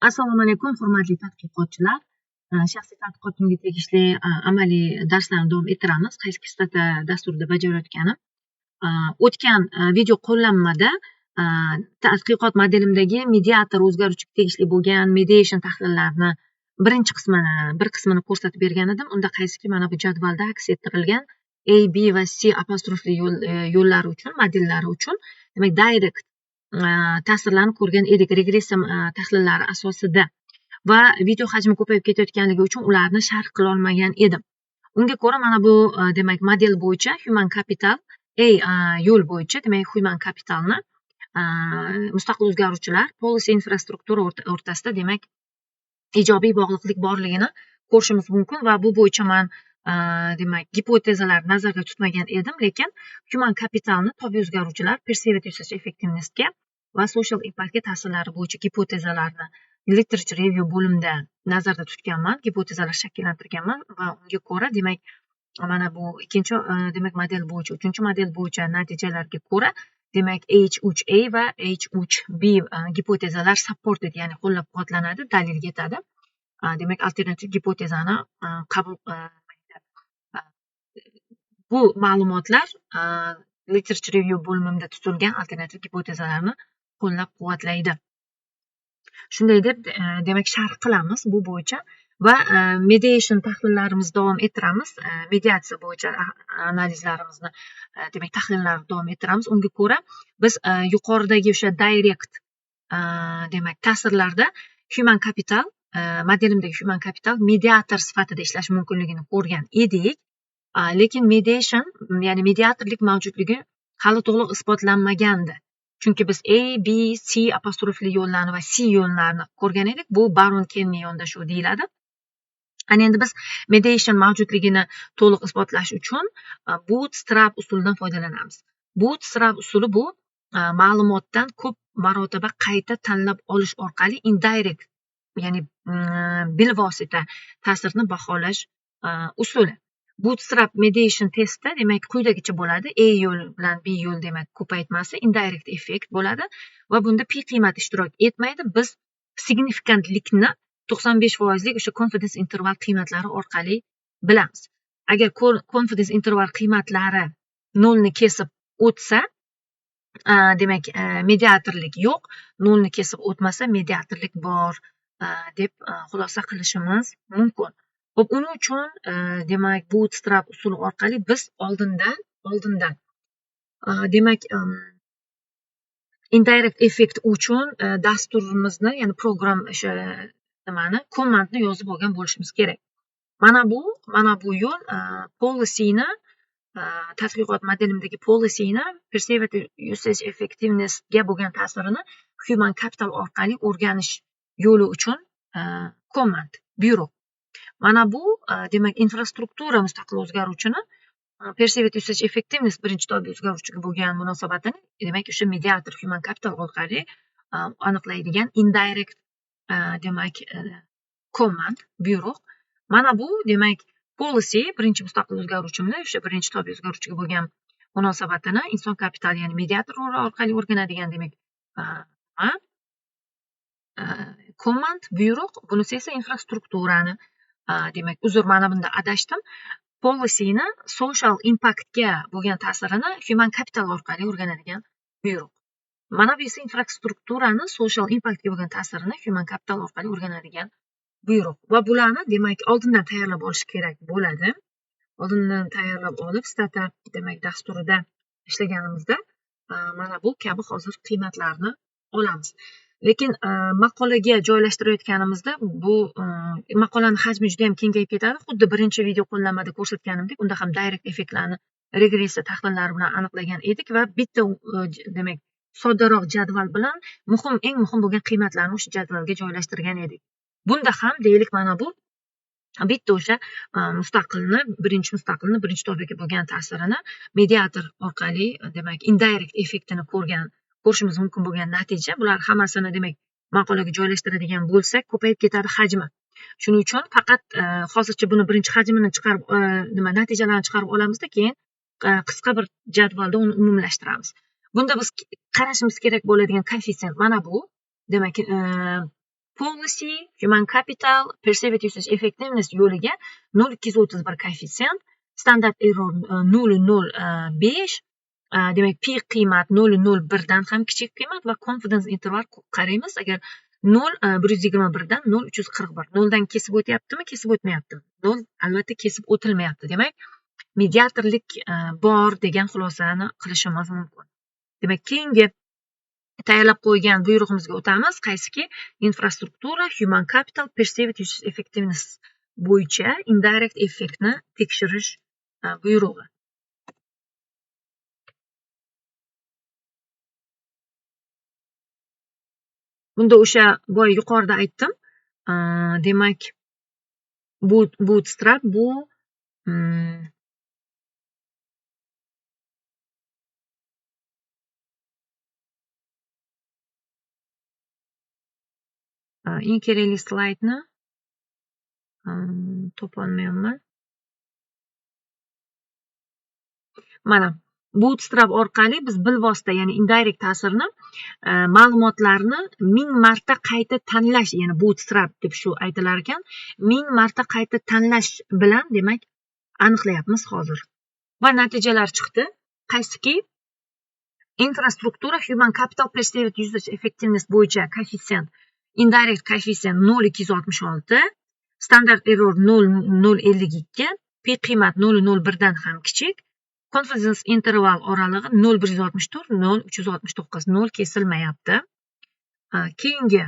Assalomu alaykum, hurmatli tadqiqotchilar. Shaxsiy tadqiqotimga tegishli amaliy darslarni davom ettiramiz. Qaysi kistata dasturida bajarayotganim. O'tgan video qo'llanmada tadqiqot modelimdagi mediator o'zgaruvchiga tegishli bo'lgan mediation tahlillarini bir qismini ko'rsatib bergan edim. Unda qaysiki mana bu jadvalda aks ettirilgan A, B va C apostrofli yo'llari uchun, modellari uchun, demak direct ta'sirlarni ko'rgan edik regressiya tahlillari asosida va video hajmi ko'payib ketayotganligi uchun ularni sharh qila olmagan edim. Unga ko'ra mana bu demak model bo'yicha human capital yo'l bo'yicha demak human capitalni mustaqil o'zgaruvchilar policy infrastruktura o'rtasida demak ijobiy bog'liqlik borligini ko'rishimiz mumkin va bu bo'yicha man demak gipotezalarni nazarda tutmagan edim, lekin human capitalni tobiiy o'zgaruvchilar perceived usage effectivenessga va social impactga ta'sirlari bo'yicha gipotezalarni literature review bo'limida nazarda tutganman, gipotezalar shakllantirganman va unga ko'ra demak mana bu ikkinchi demak model bo'yicha, uchinchi model bo'yicha natijalarga ko'ra demak H3A va H3B gipotezalar supported, ya'ni qo'llab-quvvatlanadi, dalil yetadi. Demak alternativ gipotezani qabul bu ma'lumotlar literature review bo'limida tutilgan alternativ gipotezalarni qo'llab-quvvatlaydi. Shunday deb demak sharh qilamiz bu bo'yicha va mediation tahlillarimizni davom ettiramiz. Mediatsiya bo'yicha analizlarimizni demak tahlillarni davom ettiramiz. Unga ko'ra biz yuqoridagi o'sha direct demak ta'sirlarda human capital modelimdagi human capital mediator sifatida ishlash mumkinligini ko'rgan edik. Lekin mediation, ya'ni mediatorlik mavjudligi hali to'liq isbotlanmagandi. Chunki biz A, B, C apostrofli yo'llarni va C yo'llarini ko'rgan edik. Bu Baron-Kenny yondashuvi deyiladi. Ana endi biz mediation mavjudligini to'liq isbotlash uchun bootstrap usulidan foydalanamiz. Bootstrap usuli bu ma'lumotdan ko'p marotaba qayta tanlab olish orqali indirect, ya'ni bilvosita ta'sirni baholash usuli. Bootstrap mediation testda demak quyidagicha bo'ladi. A yo'l bilan B yo'l demak ko'paytmasi indirect effekt bo'ladi va bunda P qiymati ishtirok etmaydi. Biz signifikantlikni 95% o'sha confidence interval qiymatlari orqali bilamiz. Agar confidence interval qiymatlari 0 ni kesib o'tsa, demak mediatorlik yo'q, 0 ni kesib o'tmasa mediatorlik bor deb xulosa qilishimiz mumkin. Xo'p, uning uchun demak bootstrap usuli orqali biz oldindan demak indirect effekt uchun dasturimizni, ya'ni program o'sha commandni yozib olgan bo'lishimiz kerak. Mana bu yo'l policyni tadqiqot modelimdagi policyni perceived usage effectivenessga bo'lgan ta'sirini human capital orqali o'rganish yo'li uchun command byuro. Mana bu demak infrastruktura mustaqil o'zgaruvchini perceived usage effectiveness birinchi tobiiy o'zgaruvchiga bo'lgan munosabatini demak o'sha mediator human capital orqali aniqlaydigan indirect demak command buyruq. Mana bu demak policy birinchi mustaqil o'zgaruvchimni o'sha birinchi tobiiy o'zgaruvchiga bo'lgan munosabatini inson kapitali, ya'ni mediator orqali o'rganadigan demak command buyruq. Bunisi esa infrastrukturani demak mana bunda adashdim. Policyni social impactga bo'lgan ta'sirini human capital orqali o'rganadigan buyruq. Mana bu esa infrastrukturani social impactga bo'lgan ta'sirini human capital orqali o'rganadigan buyruq. Va bularni demak oldindan tayyorlab olish kerak bo'ladi. Oldindan tayyorlab olib startup demak dasturida ishlaganimizda mana bu kabi hozir qiymatlarni olamiz. Lekin maqolaga joylashtirayotganimizda bu maqolaning hajmi juda ham kengayib ketadi. Xuddi birinchi video qo'llanmada ko'rsatganimdek, unda ham direct effektlarni regressiya tahlillari bilan aniqlagan edik va bitta demak soddaroq jadval bilan eng muhim bo'lgan qiymatlarni o'sha jadvalga joylashtirgan edik. Bunda ham deylik mana bu bitta o'sha birinchi mustaqilni birinchi tobiga bo'lgan ta'sirini mediator orqali demak indirect effektini ko'rishimiz mumkin bo'lgan natija. Bular hammasini demak maqolaga joylashtiradigan bo'lsak ko'payib ketadi hajmi. Shuning uchun faqat hozircha buni birinchi hajmini chiqarib natijalarini chiqarib olamizda, keyin qisqa bir jadvalda uni umumlashtiramiz. Bunda biz qarashimiz kerak bo'ladigan koeffitsient mana bu. Demak policy, human capital, perceived usage effectiveness yo'liga 0,231 koeffitsient, standard error 0,05, demak pi qiymat 0,01 dan ham kichik qiymat va confidence interval qaraymiz. Agar 121 dan 0,341 0 dan kesib o'tyaptimi, kesib o'tmayaptimi? 0 albatta kesib o'tilmayapti. Demak, mediatorlik bor degan xulosani qilishimiz mumkin. Demak, keyingi tayyorlab qo'ygan buyrug'imizga o'tamiz. Qaysiki? Infrastruktura, human capital, perceived usage effectiveness bo'yicha indirect effektni tekshirish buyrug'i. Bunda o'sha boya yuqorida aytdim. Demak, bootstrap bu eng kerakli slaydni topolmayapman. Mana bootstrap orqali biz bilvosita, ya'ni indirect ta'sirni ma'lumotlarni 1000 marta qayta tanlash, ya'ni bootstrap deb shu aytilar ekan, 1000 marta qayta tanlash bilan demak aniqlayapmiz hozir. Va natijalar chiqdi. Qaysiki? Infrastruktura, human capital, perceived usage effectiveness bo'yicha koeffitsient, indirect koeffitsient 0,266, standard error 0,052, pi qiymat 0,01 dan ham kichik, confidence interval oralig'i 0,164 0,369 0 kesilmayapti. Keyingi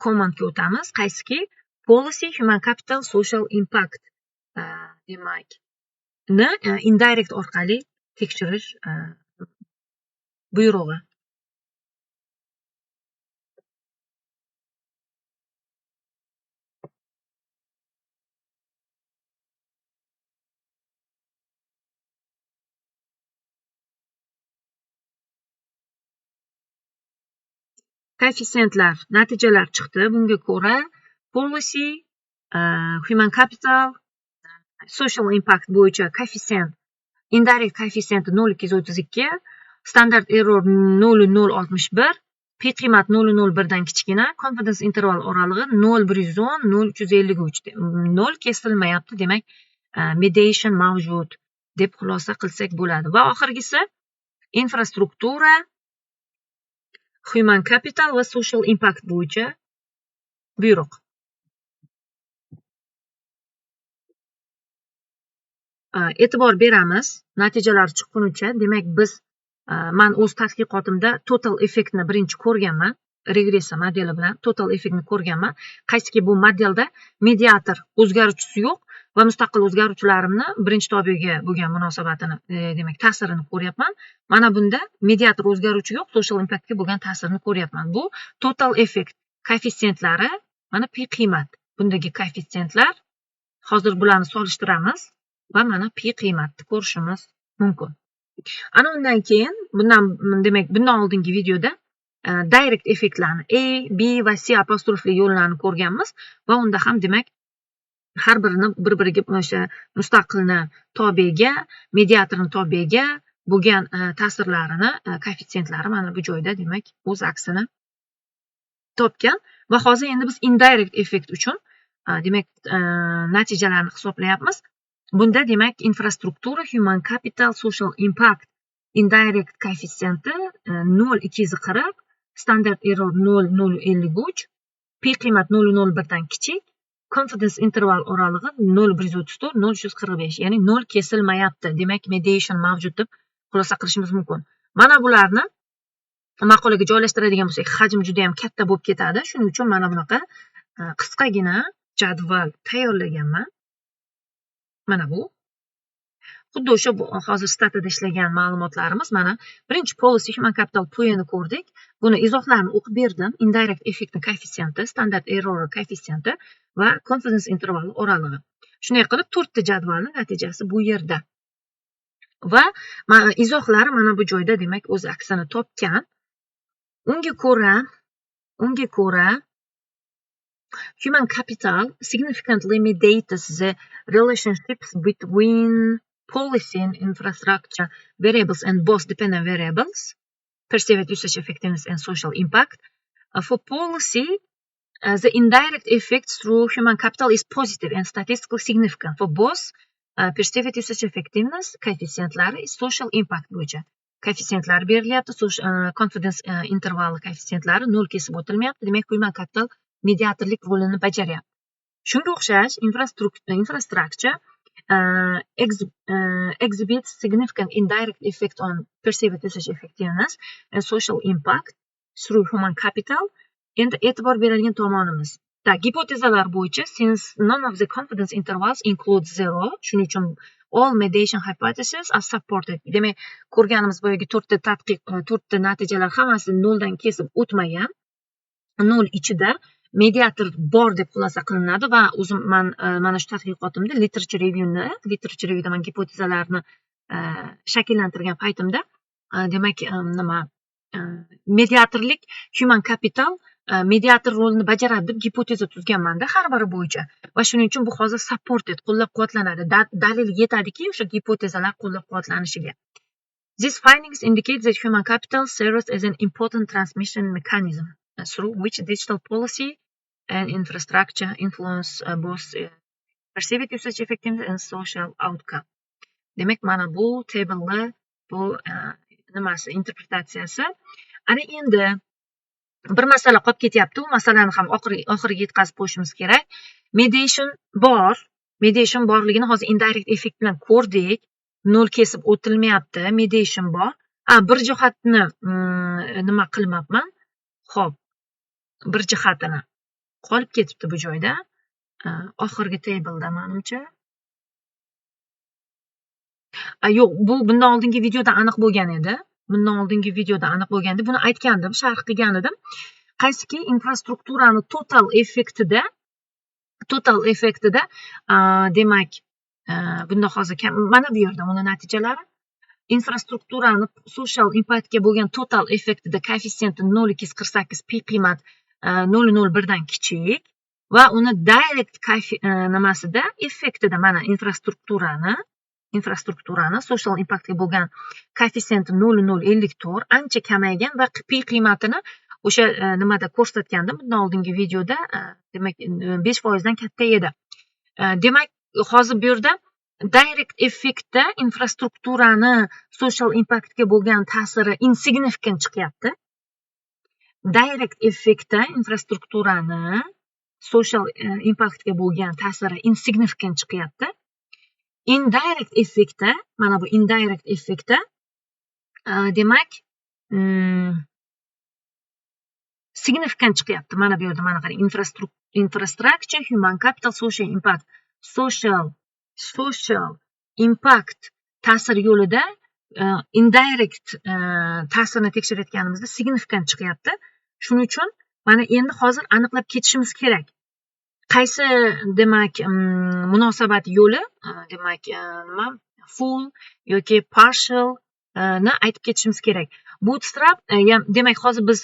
commandga o'tamiz. Qaysiki? Policy, human capital, social impact demak indirect orqali tekshirish buyrug'i. Koeffitsiyentlar, natijalar chiqdi. Bunga ko'ra policy, human capital, social impact bo'yicha koeffitsient, indirect koeffitsiyenti 0,232, standard error 0,061, pi qiymat 0,01 dan kichkina, confidence interval oralig'i 0,110 0,353, 0 kesilmayapti. Demak, mediation mavjud deb xulosa qilsak bo'ladi. Va oxirgisi infrastruktura, human capital va social impact bo'yicha buyruq. E'tibor beramiz natijalar chiqqunicha. Demak, biz men o'z tadqiqotimda total effektni birinchi ko'rganman, regressiya modeli bilan total effektni ko'rganman. Qaysiki bu modelda mediator o'zgaruvchisi yo'q va mustaqil o'zgaruvchilarimni birinchi tobiga bo'lgan munosabatini, demak, ta'sirini ko'ryapman. Mana bunda mediator o'zgaruvchi yo'q, social impactga bo'lgan ta'sirini ko'ryapman. Bu total effect koeffitsiyentlari, mana pi qiymat. Bundagi koeffitsiyentlar, hozir bularni solishtiramiz va mana pi qiymatni ko'rishimiz mumkin. Ana undan keyin bundan oldingi videoda direct effektlarni A, B va C apostrofli yo'llarni ko'rganmiz va unda ham demak har birini bir-biriga o'sha mustaqilni tobega, mediatorni tobega bo'lgan ta'sirlarini, koeffitsiyentlari mana bu joyda demak o'z aksini topgan va hozir endi biz indirect effekt uchun demak natijalarni hisoblayapmiz. Bunda demak infrastruktura, human capital, social impact indirect koeffitsiyenti 0,240, standard error 0,053, pi qiymat 0,01 dan kichik, confidence interval oralig'i 0,134 0,345, ya'ni 0 kesilmayapti. Demak, mediation mavjud deb xulosa qilishimiz mumkin. Mana bularni maqolaga joylashtiradigan bo'lsak, hajm juda ham katta bo'lib ketadi. Shuning uchun mana bunaqa qisqagina jadval tayyorlaganman. Mana bu. Xuddi o'sha hozir statida ishlagan ma'lumotlarimiz. Mana birinchi policy, human capital puyini ko'rdik. Buni izohlarini o'qib berdim. Indirect effektni koeffitsiyenti, standard error koeffitsiyenti va confidence interval oralig'i. Shunday qilib 4 ta jadvalning natijasi bu yerda. Va izohlari mana bu joyda demak o'z aksini topgan. Unga ko'ra human capital significantly mediates the relationships between policy and infrastructure variables and both dependent variables, perceived usage effectiveness and social impact. For policy, The indirect effects through human capital is positive and statistically significant for both perceived usage effectiveness koeffitsentlari social impact bo'yicha koeffitsentlari berilyapti. Confidence intervali koeffitsentlari 0 kesib o'tilmayapti. Demak, human capital mediatorlik rolini bajaryapti. Shunga o'xshash infrastructure exhibits significant indirect effect on perceived usage effectiveness and social impact through human capital. Endi e'tibor beradigan tomonimiz. Gipotezalar bo'yicha, since none of the confidence intervals include 0, shuning uchun all mediation hypotheses are supported. Demak, ko'rganimiz boyagi 4ta natijalar hammasi 0 dan kesib o'tmagan. 0 ichida mediator bor deb xulosa qilinadi va o'zim mana shu tadqiqotimda literature reviewda men gipotezalarni shakllantirgan paytimda demak mediatorlik human capital mediator rolini bajaradi deb gipoteza tuzganmanda har biri bo'yicha va shuning uchun bu hozir supported qo'llab-quvvatlanadi. Dalil yetadiki o'sha gipotezalar qo'llab-quvvatlanishiga. These findings indicate that human capital serves as an important transmission mechanism through which digital policy and infrastructure influence both perceived usage effectiveness and social outcome. Demak, mana bu table'ni bu nimasi interpretatsiyasi. Ana endi bir masala qolib ketyapti. U masalani ham oxiriga yetkazib qo'yishimiz kerak. Mediation borligini hozir indirect effect bilan ko'rdik. 0 kesib o'tilmayapti. Mediation bor. Bir jihatni nima qilmabman. Xo'p. Bir jihatini qolib ketibdi bu joyda. Oxirgi table'da menimcha. Yo'q, bu bundan oldingi videoda aniq bo'lgan edi. Buni aytgandim, sharh qilgan edim. Qaysiki infrastrukturani total effektida demak bunda hozir mana bu yerda uni natijalari infrastrukturani social impactga bo'lgan total effektida koeffitsiyenti 0,48 pi qiymat 0,01 dan kichik va uni direct nimasida effektida mana infrastrukturani social impactga bo'lgan koeffitsiyenti 0,054 ancha kamaygan va pi qiymatini o'sha nimada ko'rsatgandim bundan oldingi videoda, demak 5% dan katta edi. Demak, hozir bu yerda direct effektda infrastrukturani social impactga bo'lgan ta'siri insignificant chiqyapti. Direct effektda infrastrukturani social impactga bo'lgan ta'siri insignificant chiqyapti. Indirect effektda, mana bu indirect effektda demak significant chiqyapti. Mana bu yerda mana qarang, infrastructure, human capital, social impact ta'sir yo'lida indirect ta'sirini tekshirayotganimizda significant chiqyapti. Shuning uchun mana endi hozir aniqlab ketishimiz kerak. Qaysi demak munosabat yo'li, demak nima full yoki partial ni aytib ketishimiz kerak. Bootstrap demak hozir biz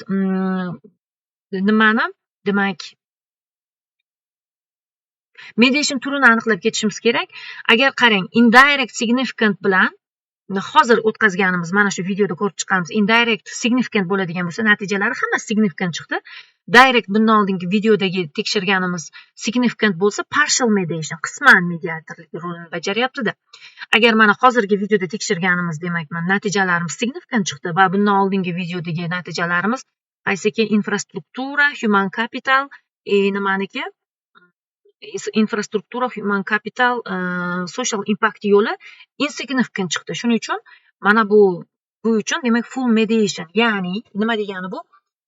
nimani demak mediation turini aniqlab ketishimiz kerak. Agar qarang, indirect significant bilan hozir o'tkazganimiz mana shu videoda ko'rib chiqqanimiz indirect significant bo'ladigan bo'lsa, natijalari hammasi significant chiqdi. Direct bundan oldingi videodagi tekshirganimiz significant bo'lsa, partial mediation, qisman mediatorlik rolini bajaryapti-da. Agar mana hozirgi videoda tekshirganimiz, demak, natijalarimiz significant chiqdi va bundan oldingi videodagi natijalarimiz qaysiki infrastruktura, human capital, nimaniki infrastruktura, human capital, social impact yo'li insignificant chiqdi. Shuning uchun mana bu uchun demak full mediation, ya'ni nima degani bu?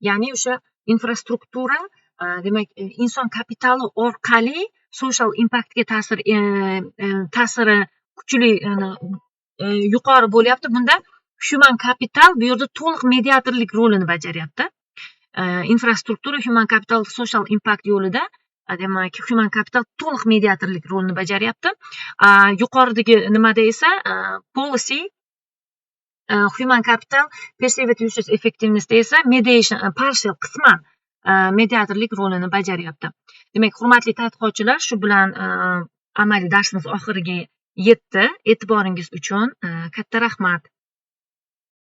Ya'ni o'sha infrastruktura demak inson kapitali orqali social impactga ta'siri kuchli yuqori bo'lyapti. Bunda human capital bu yerda to'liq mediatorlik rolini bajaryapti. Infrastruktura, human capital, social impact yo'lida demak human capital to'liq mediatorlik rolini bajaryapti. Yuqoridagi nimada esa policy, human capital, perceived usage effectiveness esa mediation partial, qisman mediatorlik rolini bajaryapti. Demak, hurmatli tadqiqotchilar, shu bilan amaliy darsimiz oxiriga yetdi. E'tiboringiz uchun katta rahmat.